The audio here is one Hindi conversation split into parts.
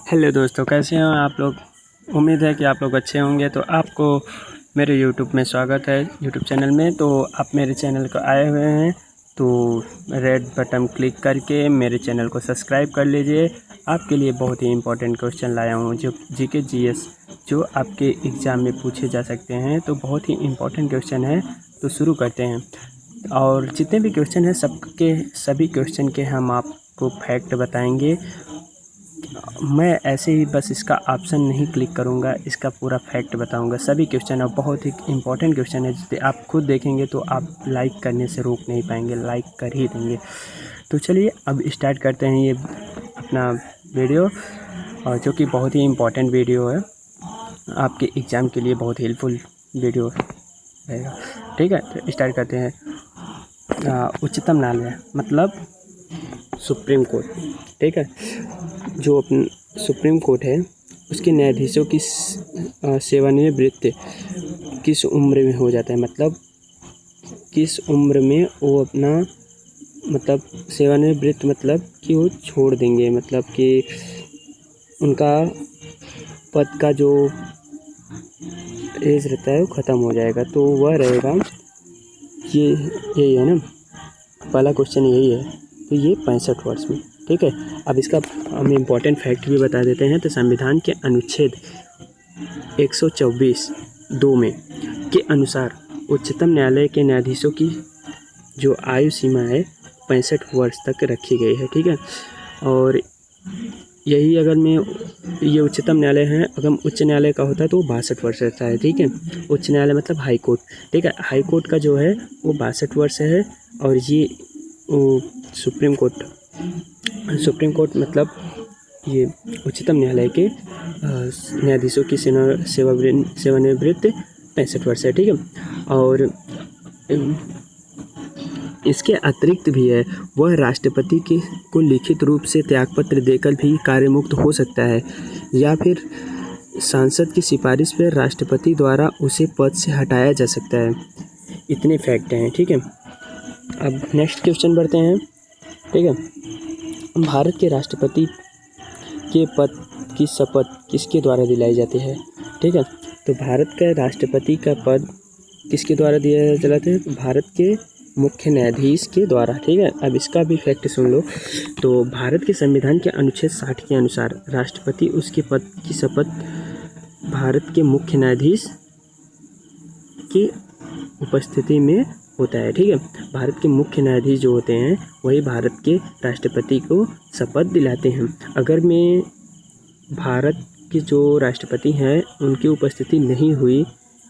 हेलो दोस्तों, कैसे हैं आप लोग। उम्मीद है कि आप लोग अच्छे होंगे। तो आपको मेरे यूट्यूब में स्वागत है, यूट्यूब चैनल में। तो आप मेरे चैनल को आए हुए हैं तो रेड बटन क्लिक करके मेरे चैनल को सब्सक्राइब कर लीजिए। आपके लिए बहुत ही इम्पोर्टेंट क्वेश्चन लाया हूँ जो जीके जीएस जो आपके एग्ज़ाम में पूछे जा सकते हैं। तो बहुत ही इम्पोर्टेंट क्वेश्चन है, तो शुरू करते हैं। और जितने भी क्वेश्चन हैं सभी क्वेश्चन के हम आपको फैक्ट बताएंगे। मैं ऐसे ही बस इसका ऑप्शन नहीं क्लिक करूँगा, इसका पूरा फैक्ट बताऊँगा सभी क्वेश्चन। और बहुत ही इम्पोर्टेंट क्वेश्चन है, जिसे आप खुद देखेंगे तो आप लाइक करने से रोक नहीं पाएंगे, लाइक कर ही देंगे। तो चलिए अब स्टार्ट करते हैं ये अपना वीडियो, और जो कि बहुत ही इम्पोर्टेंट वीडियो है, आपके एग्ज़ाम के लिए बहुत हेल्पफुल वीडियो रहेगा। ठीक है, तो स्टार्ट करते हैं। उच्चतम न्यायालय मतलब सुप्रीम कोर्ट। ठीक है, जो अपन सुप्रीम कोर्ट है उसके न्यायाधीशों की सेवानिवृत्ति किस उम्र में हो जाता है। मतलब किस उम्र में वो अपना सेवानिवृत्त मतलब कि वो छोड़ देंगे, मतलब कि उनका पद का जो एज रहता है वो ख़त्म हो जाएगा। तो वह रहेगा, ये यही है ना, पहला क्वेश्चन यही है। तो ये 65 वर्ष में। ठीक है, अब इसका हम इम्पोर्टेंट फैक्ट भी बता देते हैं। तो संविधान के अनुच्छेद 124(2) में के अनुसार उच्चतम न्यायालय के न्यायाधीशों की जो आयु सीमा है 65 वर्ष तक रखी गई है। ठीक है, और यही अगर मैं ये उच्चतम न्यायालय है, अगर उच्च न्यायालय का होता है तो वो 62 वर्ष रहता है। ठीक है, उच्च न्यायालय मतलब हाई कोर्ट। ठीक है, हाई कोर्ट का जो है वो 62 वर्ष है। और ये सुप्रीम कोर्ट मतलब ये उच्चतम न्यायालय के न्यायाधीशों की सेवानिवृत्त 65 वर्ष है। ठीक है, और इसके अतिरिक्त भी है, वह राष्ट्रपति को लिखित रूप से त्यागपत्र देकर भी कार्यमुक्त हो सकता है, या फिर सांसद की सिफारिश पर राष्ट्रपति द्वारा उसे पद से हटाया जा सकता है। इतने फैक्ट हैं। ठीक है, अब नेक्स्ट क्वेश्चन बढ़ते हैं। ठीक है, भारत के राष्ट्रपति के पद की शपथ किसके द्वारा दिलाई जाती है। ठीक है, तो भारत का राष्ट्रपति का पद किसके द्वारा दिया जाता है। भारत के मुख्य न्यायाधीश के द्वारा। ठीक है, अब इसका भी फैक्ट सुन लो। तो भारत के संविधान के अनुच्छेद 60 के अनुसार राष्ट्रपति उसके पद की शपथ भारत के मुख्य न्यायाधीश की उपस्थिति में होता है। ठीक है, भारत के मुख्य न्यायाधीश जो होते हैं वही भारत के राष्ट्रपति को शपथ दिलाते हैं। अगर मैं भारत के जो राष्ट्रपति हैं उनकी उपस्थिति नहीं हुई,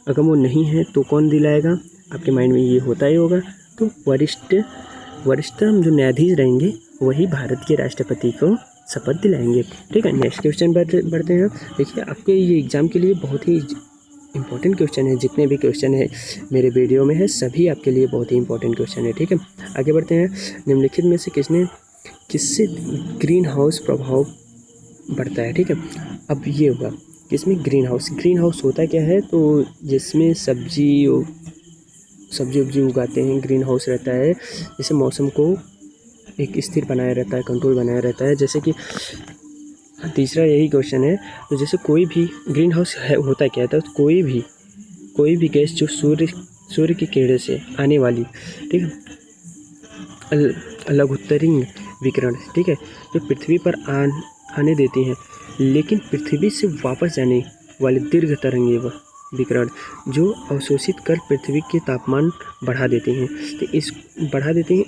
अगर वो नहीं है तो कौन दिलाएगा, आपके माइंड में ये होता ही होगा। तो वरिष्ठतम जो न्यायाधीश रहेंगे वही भारत के राष्ट्रपति को शपथ दिलाएंगे। ठीक है, नेक्स्ट क्वेश्चन बढ़ते हैं। देखिए, आपके ये एग्ज़ाम के लिए बहुत ही इम्पोर्टेंट क्वेश्चन है। जितने भी क्वेश्चन है मेरे वीडियो में है सभी आपके लिए बहुत ही इम्पोर्टेंट क्वेश्चन है। ठीक है, आगे बढ़ते हैं। निम्नलिखित में से किससे ग्रीन हाउस प्रभाव बढ़ता है। ठीक है, अब ये होगा जिसमें ग्रीन हाउस होता क्या है। तो जिसमें सब्जी उब्जी उगाते हैं, ग्रीन हाउस रहता है, जैसे मौसम को एक स्थिर बनाया रहता है, कंट्रोल बनाया रहता है। जैसे कि तीसरा यही क्वेश्चन है। तो जैसे कोई भी ग्रीन हाउस है होता क्या है, तो कोई भी गैस जो सूर्य की किरणें से आने वाली, ठीक है, लघुत्तरी विकिरण, ठीक है, जो पृथ्वी पर आने देती हैं, लेकिन पृथ्वी से वापस जाने वाले दीर्घ तरंगें विकिरण जो अवशोषित कर पृथ्वी के तापमान बढ़ा देती हैं,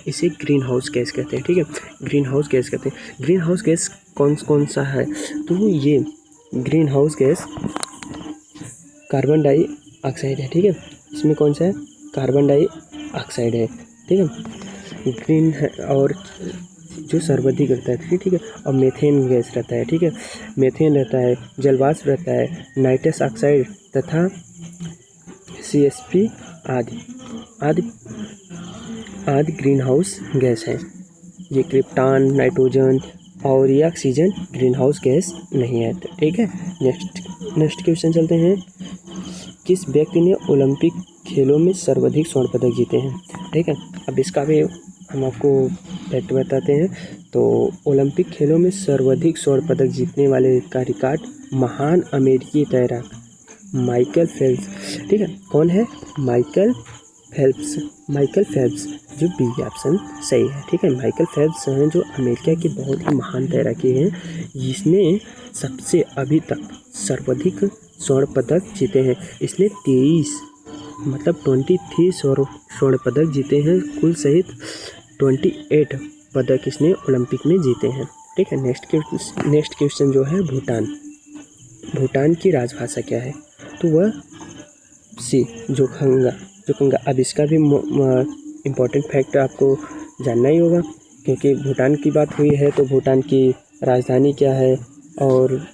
इसे ग्रीन हाउस गैस कहते हैं। ठीक है, ग्रीन हाउस गैस कहते हैं। ग्रीन हाउस गैस कौन सा है, तो ये green house gas carbon dioxide है। ठीक है, इसमें कौन सा है, कार्बन डाइऑक्साइड है। ठीक है, ग्रीन है, और जो सर्वाधिक रहता है। ठीक है, और मीथेन गैस रहता है। ठीक है, मीथेन रहता है, जलवाष्प रहता है, नाइट्रस ऑक्साइड तथा CSP आदि ग्रीन हाउस गैस है। ये क्रिप्टॉन, नाइट्रोजन और ये ऑक्सीजन ग्रीन हाउस गैस नहीं है। ठीक है, नेक्स्ट क्वेश्चन चलते हैं। किस व्यक्ति ने ओलंपिक खेलों में सर्वाधिक स्वर्ण पदक जीते हैं। ठीक है, अब इसका भी हम आपको फैक्ट बताते हैं। तो ओलंपिक खेलों में सर्वाधिक स्वर्ण पदक जीतने वाले का रिकॉर्ड महान अमेरिकी तैराक माइकल फेल्प्स, ठीक है। कौन है? Michael Phelps. माइकल फेल्प्स, जो बी ऑप्शन सही है, ठीक है। माइकल फेल्प्स हैं जो अमेरिका के बहुत ही महान तैराकी हैं, जिसने सबसे अभी तक सर्वाधिक स्वर्ण पदक जीते हैं। इसने 23 मतलब 23 स्वर्ण पदक जीते हैं, कुल सहित 28 पदक इसने ओलंपिक में जीते हैं, ठीक है। नेक्स्ट क्वेश्चन जो है भूटान। भूटान की राजभाषा क्या है? तो वह जोखंगा। अब इसका भी इम्पोर्टेंट फैक्ट आपको जानना ही होगा, क्योंकि भूटान की बात हुई है तो भूटान की राजधानी क्या है और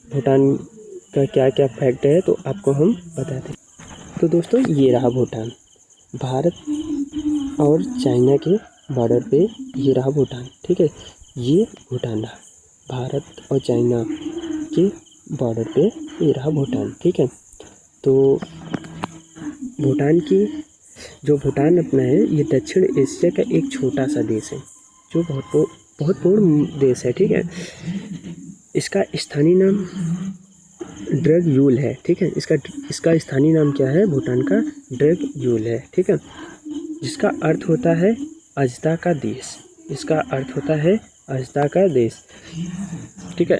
भूटान का क्या क्या फैक्ट है तो आपको हम बताते हैं। तो दोस्तों ये रहा भूटान, भारत और चाइना के बॉर्डर पे ये रहा भूटान, ठीक है। ये भूटान रहा, भारत और चाइना के बॉर्डर पे ये रहा भूटान, ठीक है। तो भूटान अपना है, ये दक्षिण एशिया का एक छोटा सा देश है जो बहुत पूर्ण देश है, ठीक है। इसका स्थानीय नाम ड्रग यूल है, ठीक है। इसका स्थानीय नाम क्या है? भूटान का ड्रग यूल है, ठीक है, जिसका अर्थ होता है अजदा का देश। इसका अर्थ होता है अजदा का देश, ठीक है।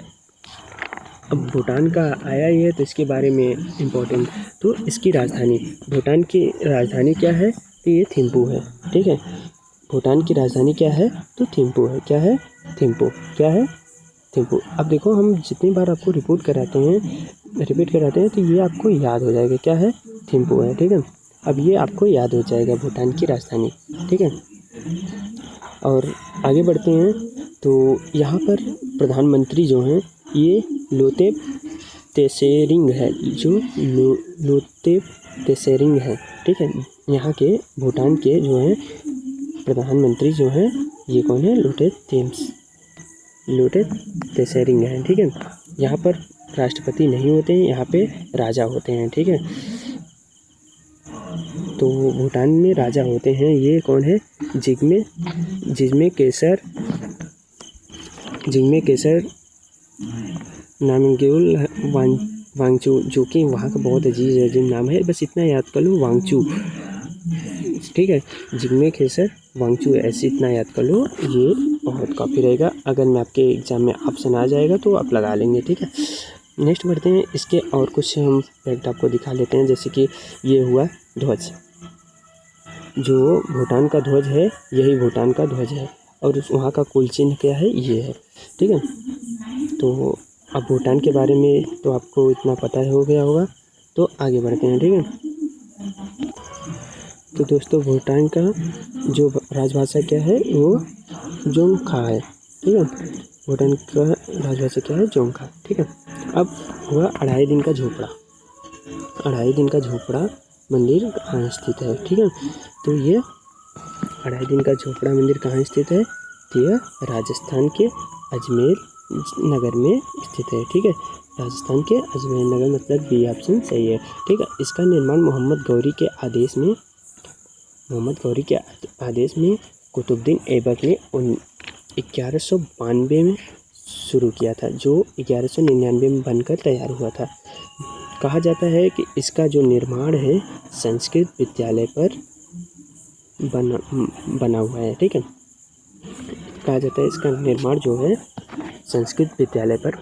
अब भूटान का आया ही है तो इसके बारे में इम्पोर्टेंट, तो इसकी राजधानी, भूटान की राजधानी क्या है? तो ये थिम्पू है, ठीक है। भूटान की राजधानी क्या है? तो थिम्पू है। क्या है? थिम्पू। क्या है? थिम्पू। अब देखो हम जितनी बार आपको रिपीट कराते हैं तो ये आपको याद हो जाएगा। क्या है? थिम्पू है, ठीक है। अब ये आपको याद हो जाएगा भूटान की राजधानी, ठीक है। और आगे बढ़ते हैं तो यहाँ पर प्रधानमंत्री जो हैं ये लोतेप त्शेरिंग है, जो लोतेप त्शेरिंग है, ठीक है। यहाँ के भूटान के जो हैं प्रधानमंत्री जो हैं ये कौन है? लोतेप त्शेरिंग है, ठीक है। यहाँ पर राष्ट्रपति नहीं होते हैं, यहाँ पे राजा होते हैं, ठीक है। तो भूटान में राजा होते हैं, ये कौन है? जिग्मे केसर नामग्योल वांगचू, जो कि वहाँ का बहुत अजीज नाम है, बस इतना याद कर लो, वांगचू, ठीक है। जिग्मे केसर वांगचू, ऐसे इतना याद कर लो, ये बहुत काफ़ी रहेगा। अगर मैं आपके एग्ज़ाम में ऑप्शन आ जाएगा तो आप लगा लेंगे, ठीक है। नेक्स्ट बढ़ते हैं, इसके और कुछ हम फैक्ट आपको दिखा लेते हैं। जैसे कि ये हुआ ध्वज, जो भूटान का ध्वज है यही भूटान का ध्वज है, और वहाँ का कुल चिन्ह क्या है? ये है, ठीक है। तो अब भूटान के बारे में तो आपको इतना पता हो गया होगा, तो आगे बढ़ते हैं, ठीक है। तो दोस्तों भूटान का जो राजभाषा क्या है? वो जोंगखा है, ठीक है। भूटान का राजभाषा क्या है? जोंगखा, ठीक है। अब हुआ 2.5 दिन का झोपड़ा। 2.5 दिन का झोपड़ा मंदिर कहाँ स्थित है? ठीक है, तो ये 2.5 दिन का झोपड़ा मंदिर कहाँ स्थित है? तो यह राजस्थान के अजमेर नगर में स्थित है, ठीक है। राजस्थान के अजमेर नगर, मतलब बी ऑप्शन सही है, ठीक है। इसका निर्माण मोहम्मद गौरी के आदेश में कुतुबुद्दीन ऐबक ने 1192 में शुरू किया था, जो 1199 में बनकर तैयार हुआ था। कहा जाता है कि इसका जो निर्माण है संस्कृत विद्यालय पर बना हुआ है, ठीक है। कहा जाता है इसका निर्माण जो है संस्कृत विद्यालय पर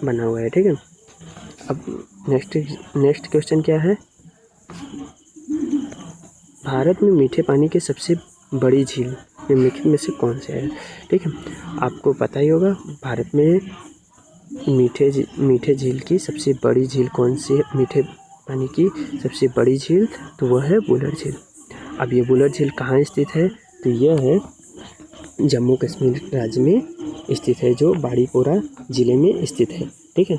बना हुआ है, ठीक है। अब नेक्स्ट क्वेश्चन क्या है? भारत में मीठे पानी की सबसे बड़ी झील निम्नलिखित में से कौन से है? ठीक है, आपको पता ही होगा भारत में मीठे झील की सबसे बड़ी झील कौन सी है? मीठे पानी की सबसे बड़ी झील तो वह है बुलर झील। अब ये बुलर झील कहाँ स्थित है? तो यह है जम्मू कश्मीर राज्य में स्थित है, जो बाड़ीपोरा ज़िले में स्थित है, ठीक है।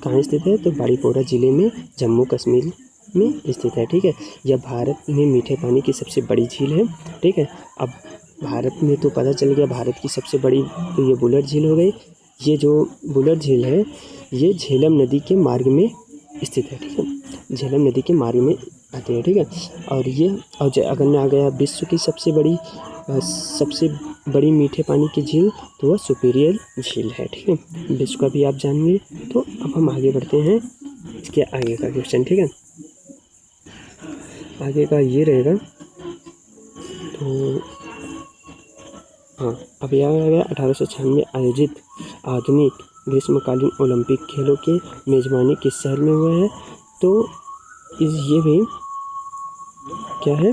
कहाँ स्थित है? तो बाड़ीपोरा ज़िले में जम्मू कश्मीर में स्थित है, ठीक है। यह भारत में मीठे पानी की सबसे बड़ी झील है, ठीक है। अब भारत में तो पता चल गया भारत की सबसे बड़ी, तो ये बुलर झील हो गई। ये जो बुलर झील है ये झेलम नदी के मार्ग में स्थित है, ठीक है। झेलम नदी के मार्ग में आती है, ठीक है। और ये अगर मैं आ गया विश्व की सबसे बड़ी मीठे पानी की झील तो वह सुपीरियर झील है। ठीक है, इसको भी आप जानिए। तो अब हम आगे बढ़ते हैं इसके आगे का क्वेश्चन। ठीक है, आगे का ये रहेगा। तो हाँ, अब यह आ गया 1896 आयोजित आधुनिक ग्रीष्मकालीन ओलंपिक खेलों की मेजबानी किस शहर में हुआ है? तो ये भी क्या है,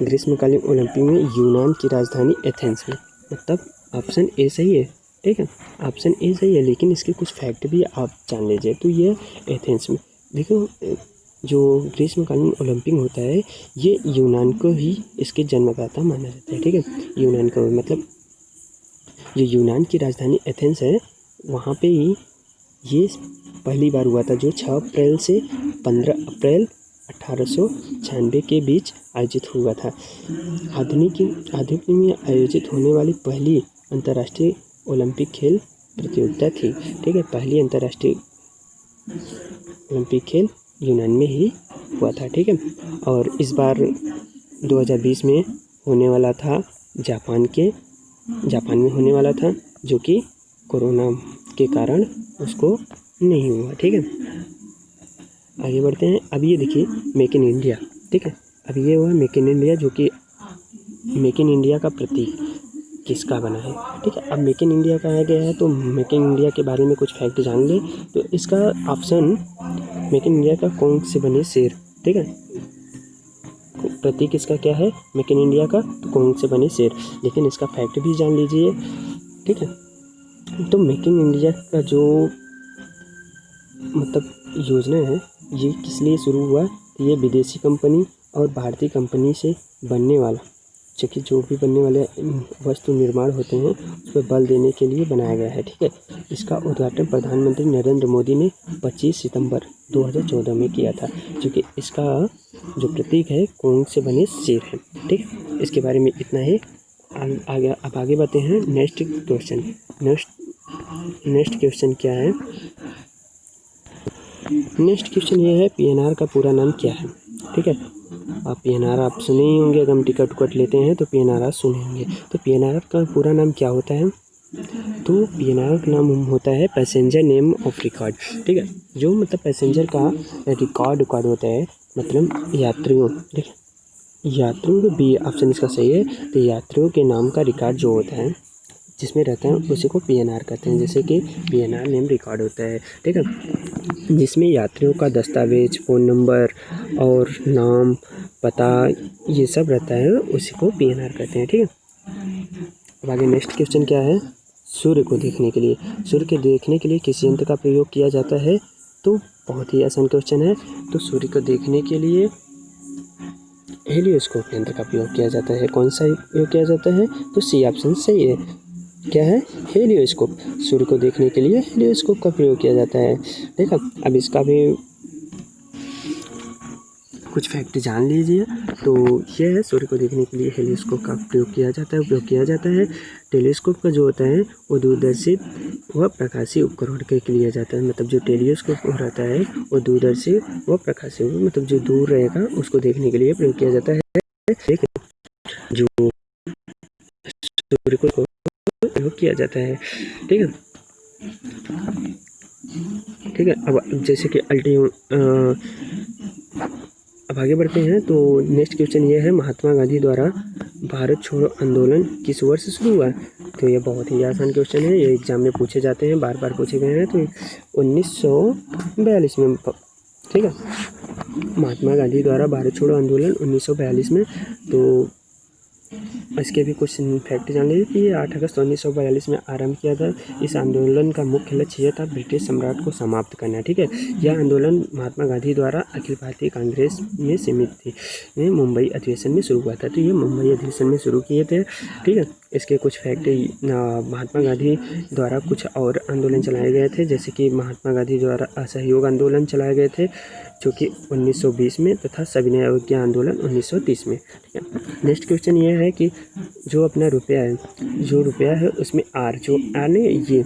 ग्रीष्मकालीन ओलंपिक में यूनान की राजधानी एथेंस में। मतलब ऑप्शन ए सही है। ठीक है, ऑप्शन ए सही है, लेकिन इसके कुछ फैक्ट भी आप जान लीजिए। तो ये एथेंस में, देखो जो ग्रीष्मकालीन ओलंपिक होता है ये यूनान को ही इसके जन्मदाता माना जाता है। ठीक है, यूनान को, मतलब जो यूनान की राजधानी एथेंस है वहाँ पे ही ये पहली बार हुआ था, जो 6 अप्रैल से 15 अप्रैल 1896 के बीच आयोजित हुआ था। आधुनिक में आयोजित होने वाली पहली अंतर्राष्ट्रीय ओलंपिक खेल प्रतियोगिता थी। ठीक है, पहली अंतर्राष्ट्रीय ओलंपिक खेल यूनान में ही हुआ था। ठीक है, और इस बार 2020 में होने वाला था जापान में होने वाला था, जो कि कोरोना के कारण उसको नहीं हुआ। ठीक है, आगे बढ़ते हैं। अब ये देखिए मेक इन इंडिया। ठीक है, अब ये हुआ मेक इन इंडिया, जो कि मेक इन इंडिया का प्रतीक किसका बना है? ठीक है, अब मेक इन इंडिया कहा गया है तो मेक इन इंडिया के बारे में कुछ फैक्ट जान ले। तो इसका ऑप्शन मेक इन इंडिया का कौन से बने शेर। ठीक है, प्रतीक इसका क्या है मेक इन इंडिया का, तो कौन से बने शेर, लेकिन इसका फैक्ट भी जान लीजिए। ठीक है, तो मेक इन इंडिया का जो मतलब योजना है ये किस लिए शुरू हुआ? तो ये विदेशी कंपनी और भारतीय कंपनी से बनने वाला, जो भी बनने वाले वस्तु निर्माण होते हैं उस पर बल देने के लिए बनाया गया है। ठीक है, इसका उद्घाटन प्रधानमंत्री नरेंद्र मोदी ने 25 सितंबर 2014 में किया था, जो कि इसका जो प्रतीक है कौन से बने शेर है। ठीक है, इसके बारे में इतना ही। अब आगे बढ़ते हैं नेक्स्ट क्वेश्चन। नेक्स्ट क्वेश्चन क्या है? नेक्स्ट क्वेश्चन ये है पीएनआर का पूरा नाम क्या है? ठीक है, आप पीएनआर आप सुने ही होंगे, अगर हम टिकट लेते हैं तो पीएनआर आप सुने होंगे। तो पीएनआर का पूरा नाम क्या होता है? तो पीएनआर का नाम होता है पैसेंजर नेम ऑफ रिकॉर्ड। ठीक है, जो मतलब पैसेंजर का रिकॉर्ड होता है, मतलब यात्रियों। ठीक है, यात्रियों को बी ऑप्शन इसका सही है। तो यात्रियों के नाम का रिकॉर्ड जो होता है जिसमें रहता है उसी को पीएनआर कहते हैं। जैसे कि पीएनआर नेम रिकॉर्ड होता है। ठीक है, जिसमें यात्रियों का दस्तावेज, फ़ोन नंबर और नाम, पता ये सब रहता है, उसी को पीएनआर कहते हैं। ठीक है, अब आगे नेक्स्ट क्वेश्चन क्या है? सूर्य को देखने के लिए किस यंत्र का प्रयोग किया जाता है? तो बहुत ही आसान क्वेश्चन है। तो सूर्य को देखने के लिए हेलियोस्कोप यंत्र का प्रयोग किया जाता है। कौन सा प्रयोग किया जाता है? तो सी ऑप्शन सही है। क्या है? हेलियोस्कोप। सूर्य को देखने के लिए हेलियोस्कोप का प्रयोग किया जाता है। ठीक है, अब इसका भी कुछ फैक्ट जान लीजिए। तो ये है सूर्य को देखने के लिए हेलियोस्कोप का उपयोग किया जाता है। टेलीस्कोप का जो होता है वो दूरदर्शित व प्रकाशीय उपकरण के लिए जाता है। मतलब जो टेलीस्कोप रहता है वो दूरदर्शित व प्रकाशीय, मतलब जो दूर रहेगा उसको देखने के लिए प्रयोग किया जाता है। ठीक है, जो सूर्य को प्रयोग किया जाता है। ठीक है, अब जैसे कि अब आगे बढ़ते हैं। तो नेक्स्ट क्वेश्चन ये है महात्मा गांधी द्वारा भारत छोड़ो आंदोलन किस वर्ष शुरू हुआ? तो ये बहुत ही आसान क्वेश्चन है, ये एग्जाम में पूछे जाते हैं, बार बार पूछे गए हैं। तो 1942 में। ठीक है, महात्मा गांधी द्वारा भारत छोड़ो आंदोलन 1942 में। तो इसके भी कुछ फैक्ट जान लीजिए कि 8 अगस्त 1942 में आरंभ किया था। इस आंदोलन का मुख्य लक्ष्य यह था ब्रिटिश सम्राट को समाप्त करना। ठीक है, यह आंदोलन महात्मा गांधी द्वारा अखिल भारतीय कांग्रेस में सीमित थी, मुंबई अधिवेशन में शुरू हुआ था। तो ये मुंबई अधिवेशन में शुरू किए थे। ठीक है, इसके कुछ फैक्ट महात्मा गांधी द्वारा कुछ और आंदोलन चलाए गए थे, जैसे कि महात्मा गांधी द्वारा असहयोग आंदोलन चलाए गए थे जो कि 1920 में, तथा सविनय अवज्ञा आंदोलन 1930 में। ठीक है, नेक्स्ट क्वेश्चन ये है कि जो अपना रुपया है उसमें आर, जो आर ने ये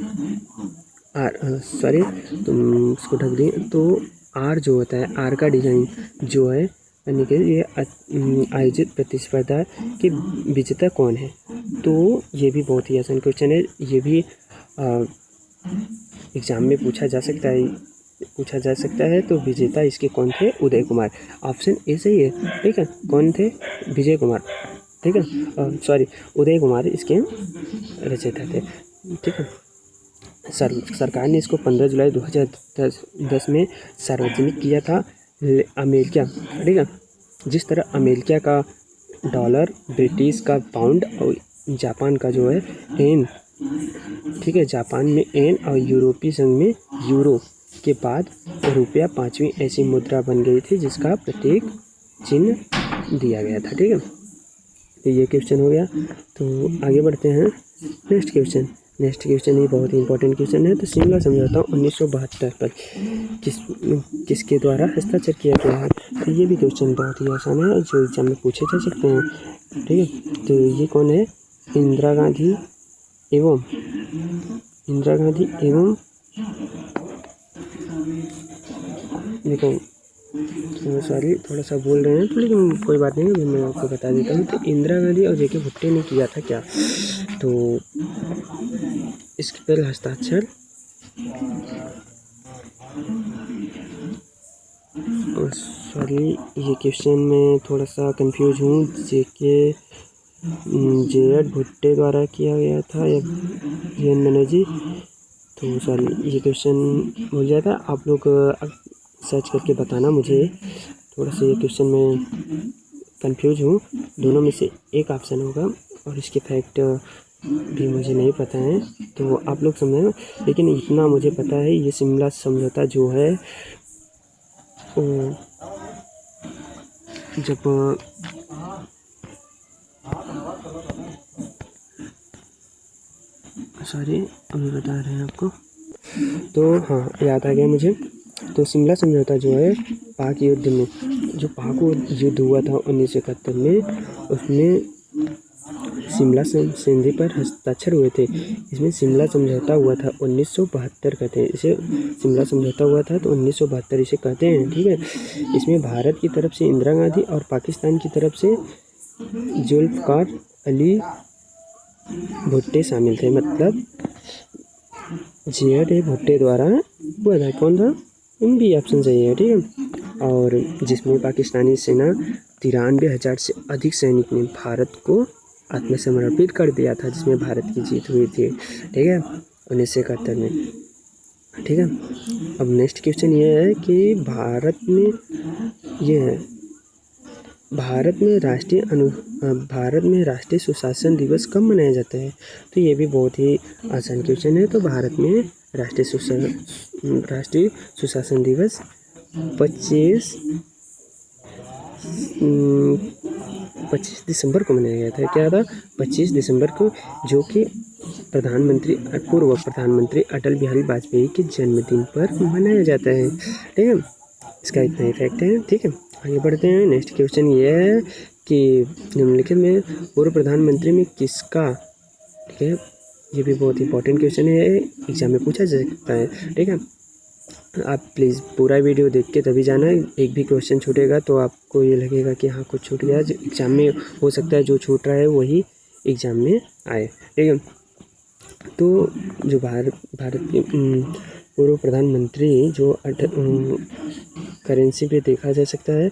आर सॉरी तुम इसको ढक दिए। तो आर जो होता है, आर का डिजाइन जो है यानी कि ये आयोजित प्रतिस्पर्धा के विजेता कौन है? तो ये भी बहुत ही आसान क्वेश्चन है, ये भी एग्ज़ाम में पूछा जा सकता है। तो विजेता इसके कौन थे? उदय कुमार। ऑप्शन ए सही है, ठीक है। कौन थे? विजय कुमार, ठीक है, सॉरी उदय कुमार इसके रचयिता थे, ठीक है। सरकार ने इसको 15 जुलाई 2010 में सार्वजनिक किया था। अमेरिका, ठीक है, जिस तरह अमेरिका का डॉलर, ब्रिटिश का पाउंड और जापान का जो है येन, ठीक है, जापान में येन और यूरोपीय संघ में यूरो के बाद रुपया 5वीं ऐसी मुद्रा बन गई थी जिसका प्रतीक चिन्ह दिया गया था, ठीक है। तो ये क्वेश्चन हो गया। तो आगे बढ़ते हैं नेक्स्ट क्वेश्चन ये बहुत ही इंपॉर्टेंट क्वेश्चन है। तो शिमला समझौता 1972 पर किसके द्वारा हस्ताक्षर किया गया है? तो ये भी क्वेश्चन बहुत ही आसान है जो एग्जाम में पूछे जा सकते हैं, ठीक है। तो ये कौन है? इंदिरा गांधी एवं देखो सॉरी थोड़ा सा बोल रहे हैं तो, लेकिन कोई बात नहीं है, मैं आपको बता देता हूँ। तो इंदिरा गांधी और जेके भुट्टे ने किया था क्या? तो इसके पर हस्ताक्षर सॉरी ये क्वेश्चन में थोड़ा सा कंफ्यूज हूँ। जेएड भुट्टे द्वारा किया गया था या एन बनर्जी? तो सॉरी ये क्वेश्चन भूल जाता। आप लोग सर्च करके बताना मुझे, थोड़ा सा ये क्वेश्चन में कंफ्यूज हूँ। दोनों में से एक ऑप्शन होगा और इसके फैक्ट भी मुझे नहीं पता है, तो आप लोग समझो। लेकिन इतना मुझे पता है, ये शिमला समझौता जो है जब सॉरी अभी बता रहे हैं आपको। तो हाँ याद आ गया मुझे। तो शिमला समझौता जो है पाक युद्ध में, जो पाक युद्ध हुआ था 1971 में, उसमें शिमला संधि पर हस्ताक्षर हुए थे। इसमें शिमला समझौता हुआ था 1972 कहते हैं इसे। शिमला समझौता हुआ था तो 1972 इसे कहते हैं, ठीक है। इसमें भारत की तरफ से इंदिरा गांधी और पाकिस्तान की तरफ से जुल्फ़िकार अली भुट्टे शामिल थे। मतलब जेएड भुट्टे द्वारा हुआ था। कौन था? भी ऑप्शन सही है, ठीक है। और जिसमें पाकिस्तानी सेना 93,000 से अधिक सैनिक ने भारत को आत्मसमर्पित कर दिया था, जिसमें भारत की जीत हुई थी, ठीक है, 1971 में, ठीक है। अब नेक्स्ट क्वेश्चन ये है कि भारत में राष्ट्रीय सुशासन दिवस कब मनाया जाता है? तो ये भी बहुत ही आसान क्वेश्चन है। तो भारत में राष्ट्रीय सुशासन दिवस 25 दिसंबर को मनाया गया था। क्या था? 25 दिसंबर को, जो कि पूर्व प्रधानमंत्री अटल बिहारी वाजपेयी के जन्मदिन पर मनाया जाता है, ठीक है। इसका इतना इफेक्ट है, ठीक है। आगे बढ़ते हैं। नेक्स्ट क्वेश्चन ये है कि निम्नलिखित में पूर्व प्रधानमंत्री में किसका, ठीक है, ये भी बहुत इंपॉर्टेंट क्वेश्चन है, एग्जाम में पूछा जा सकता है, ठीक है। आप प्लीज़ पूरा वीडियो देख के तभी जाना। एक भी क्वेश्चन छूटेगा तो आपको ये लगेगा कि हाँ कुछ छूट गया। एग्जाम में हो सकता है जो छूट रहा है वही एग्ज़ाम में आए, ठीक है। तो जो भारत के पूर्व प्रधानमंत्री जो करेंसी पे देखा जा सकता है,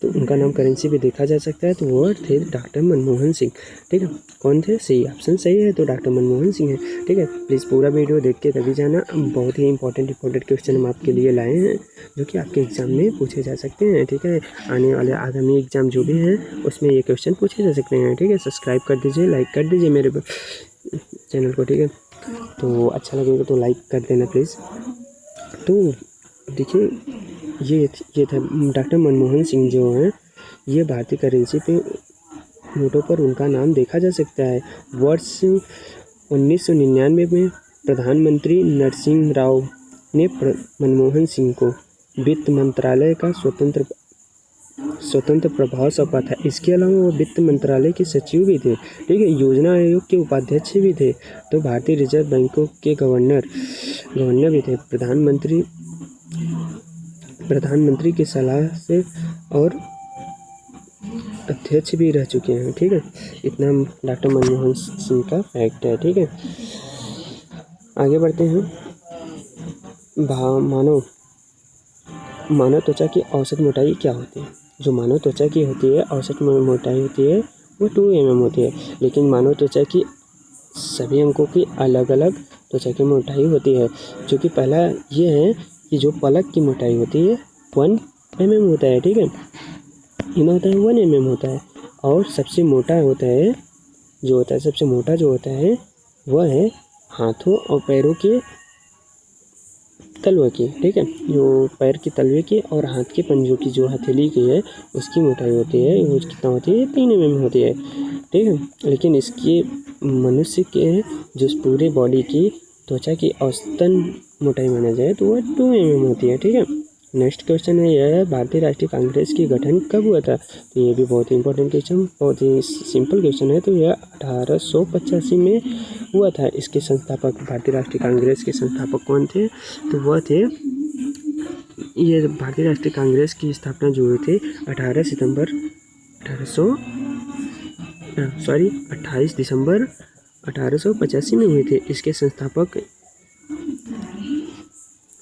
तो उनका नाम करेंसी पे देखा जा सकता है, तो वो थे डॉक्टर मनमोहन सिंह, ठीक है। कौन थे? सही ऑप्शन सही है, तो डॉक्टर मनमोहन सिंह है, ठीक है। प्लीज़ पूरा वीडियो देख के तभी जाना। बहुत ही इंपॉर्टेंट क्वेश्चन हम आपके लिए लाए हैं जो कि आपके एग्ज़ाम में पूछे जा सकते हैं, ठीक है। आने वाले आगामी एग्ज़ाम जो भी हैं उसमें ये क्वेश्चन पूछे जा सकते हैं, ठीक है। सब्सक्राइब कर दीजिए, लाइक कर दीजिए मेरे चैनल को, ठीक है। तो अच्छा लगेगा तो लाइक कर देना प्लीज़। तो देखिए ये था डॉक्टर मनमोहन सिंह जो हैं, ये भारतीय करेंसी पे नोटों पर उनका नाम देखा जा सकता है। वर्ष 1999 में प्रधानमंत्री नरसिंह राव ने मनमोहन सिंह को वित्त मंत्रालय का स्वतंत्र प्रभार सौंपा था। इसके अलावा वो वित्त मंत्रालय के सचिव भी थे, ठीक है, योजना आयोग के उपाध्यक्ष भी थे, तो भारतीय रिजर्व बैंकों के गवर्नर भी थे। प्रधानमंत्री की सलाह से और अध्यक्ष भी रह चुके हैं। ठीक है, इतना डॉक्टर मनमोहन सिंह का फैक्ट है। ठीक है, आगे बढ़ते हैं। मानव त्वचा की औसत मोटाई क्या होती है? जो मानव त्वचा की होती है औसत मोटाई होती है वो 2 mm होती है, लेकिन मानव त्वचा की सभी अंगों की अलग अलग त्वचा की मोटाई होती है। जो कि पहला ये है कि जो पलक की मोटाई होती है 1 mm होता है। ठीक है, इतना होता है 1 mm होता है। और सबसे मोटा होता है सबसे मोटा जो होता है वह है हाथों और पैरों के तलवे की। ठीक है, जो पैर के तलवे की और हाथ के पंजों की जो हथेली की है उसकी मोटाई होती है वो कितना होती है 3 mm होती है। ठीक है, लेकिन इसके मनुष्य के जो पूरे बॉडी की त्वचा की औसतन मोटाई माना जाए तो वह 2 mm होती है। ठीक है, नेक्स्ट क्वेश्चन है यह भारतीय राष्ट्रीय कांग्रेस की गठन कब हुआ था? तो ये भी बहुत ही इंपॉर्टेंट क्वेश्चन, बहुत ही सिंपल क्वेश्चन है। तो यह 1885 में हुआ था। इसके संस्थापक, भारतीय राष्ट्रीय कांग्रेस के संस्थापक कौन थे? तो वह थे, ये भारतीय राष्ट्रीय कांग्रेस की स्थापना जो हुई थी 28 दिसंबर 1885 में हुए थे। इसके संस्थापक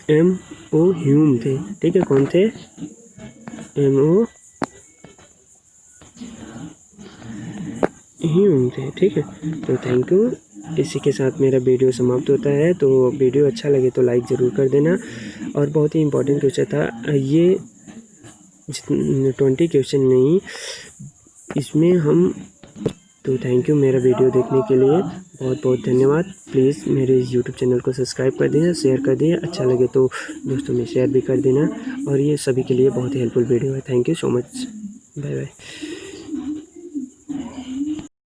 M.O. ह्यूम थे। ठीक है, कौन थे? M.O. ह्यूम थे। ठीक है, तो थैंक यू। इसी के साथ मेरा वीडियो समाप्त होता है। तो वीडियो अच्छा लगे तो लाइक ज़रूर कर देना। और बहुत ही इम्पोर्टेंट क्वेश्चन था ये, 20 क्वेश्चन नहीं इसमें हम। तो थैंक यू मेरा वीडियो देखने के लिए, बहुत बहुत धन्यवाद। प्लीज़ मेरे यूट्यूब चैनल को सब्सक्राइब कर देना, शेयर कर देना, अच्छा लगे तो दोस्तों में शेयर भी कर देना। और ये सभी के लिए बहुत ही हेल्पफुल वीडियो है। Thank you so much, bye bye.